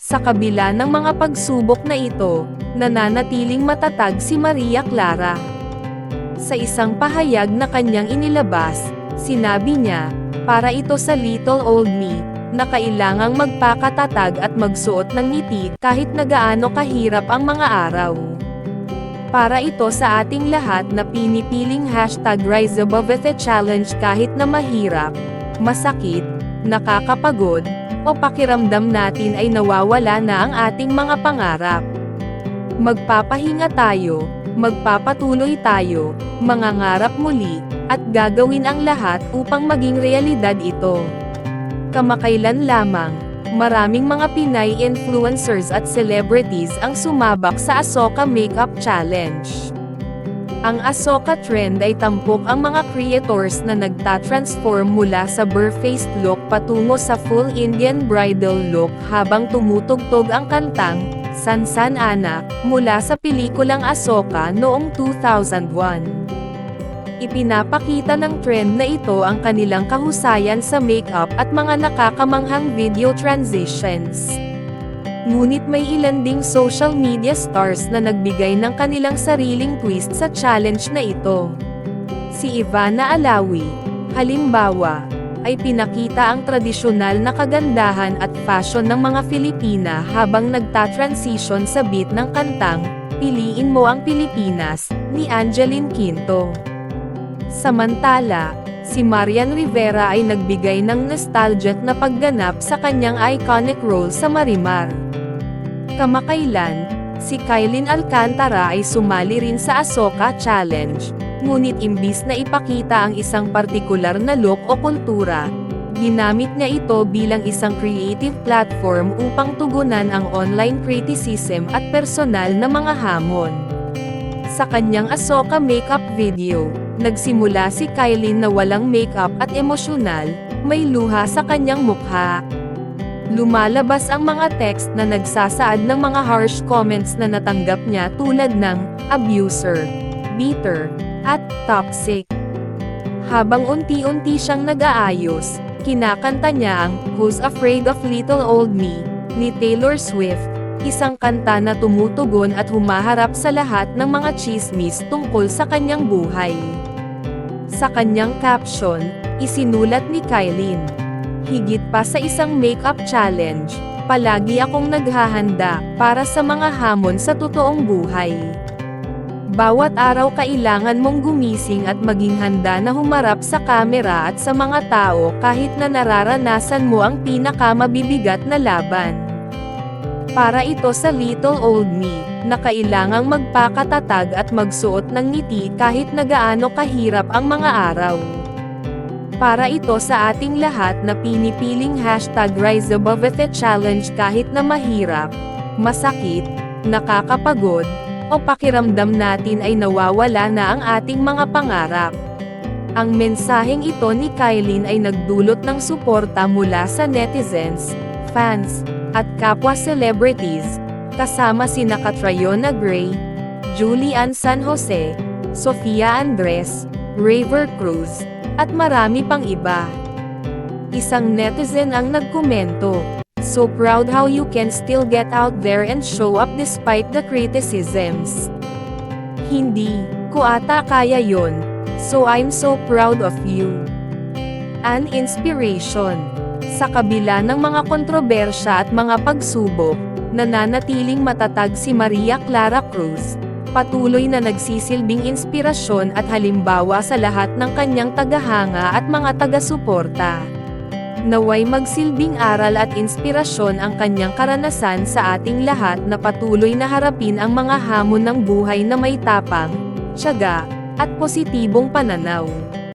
Sa kabila ng mga pagsubok na ito, nananatiling matatag si Maria Clara. Sa isang pahayag na kanyang inilabas, sinabi niya, para ito sa little old me, na kailangang magpakatatag at magsuot ng ngiti kahit na gaano kahirap ang mga araw. Para ito sa ating lahat na pinipiling #Rise Above the Challenge kahit na mahirap, masakit, nakakapagod, o pakiramdam natin ay nawawala na ang ating mga pangarap. Magpapahinga tayo, magpapatuloy tayo, mangangarap muli, at gagawin ang lahat upang maging realidad ito. Kamakailan lamang, maraming mga Pinay influencers at celebrities ang sumabak sa Ahsoka Makeup Challenge. Ang Ahsoka trend ay tampok ang mga creators na nagtatransform mula sa bare-faced look patungo sa full Indian bridal look habang tumutugtog ang kantang Sansan Anak mula sa pelikulang Ahsoka noong 2001. Ipinapakita ng trend na ito ang kanilang kahusayan sa makeup at mga nakakamanghang video transitions. Ngunit may ilan ding social media stars na nagbigay ng kanilang sariling twist sa challenge na ito. Si Ivana Alawi, halimbawa, ay pinakita ang tradisyonal na kagandahan at fashion ng mga Filipina habang nagta-transition sa beat ng kantang Piliin Mo Ang Pilipinas, ni Angeline Quinto. Samantala, si Marian Rivera ay nagbigay ng nostalgic na pagganap sa kanyang iconic role sa Marimar. Kamakailan, si Kailin Alcantara ay sumali rin sa Ahsoka Challenge, ngunit imbis na ipakita ang isang partikular na look o kultura, ginamit niya ito bilang isang creative platform upang tugunan ang online criticism at personal na mga hamon. Sa kanyang Ahsoka makeup video, nagsimula si Kailin na walang makeup at emosyonal, may luha sa kanyang mukha. Lumalabas ang mga text na nagsasaad ng mga harsh comments na natanggap niya tulad ng abuser, bitter, at toxic. Habang unti-unti siyang nag-aayos, kinakanta niya ang Who's Afraid of Little Old Me, ni Taylor Swift, isang kanta na tumutugon at humaharap sa lahat ng mga tsismis tungkol sa kanyang buhay. Sa kanyang caption, isinulat ni Kailin, higit pa sa isang makeup challenge, palagi akong naghahanda para sa mga hamon sa totoong buhay. Bawat araw kailangan mong gumising at maging handa na humarap sa kamera at sa mga tao kahit na nararanasan mo ang pinakamabibigat na laban. Para ito sa little old me, na kailangang magpakatatag at magsuot ng ngiti kahit na gaano kahirap ang mga araw. Para ito sa ating lahat na pinipiling #Rise Above the Challenge kahit na mahirap, masakit, nakakapagod, o pakiramdam natin ay nawawala na ang ating mga pangarap. Ang mensaheng ito ni Kailin ay nagdulot ng suporta mula sa netizens, fans, at kapwa celebrities, kasama sina Catriona Gray, Julian San Jose, Sofia Andres, Raver Cruz, at marami pang iba. Isang netizen ang nagkomento, "So proud how you can still get out there and show up despite the criticisms. Hindi ko ata kaya yon, so I'm so proud of you." An inspiration. Sa kabila ng mga kontrobersya at mga pagsubok, nananatiling matatag si Maria Clara Cruz, patuloy na nagsisilbing inspirasyon at halimbawa sa lahat ng kanyang tagahanga at mga taga-suporta. Naway magsilbing aral at inspirasyon ang kanyang karanasan sa ating lahat na patuloy na harapin ang mga hamon ng buhay na may tapang, tiyaga, at positibong pananaw.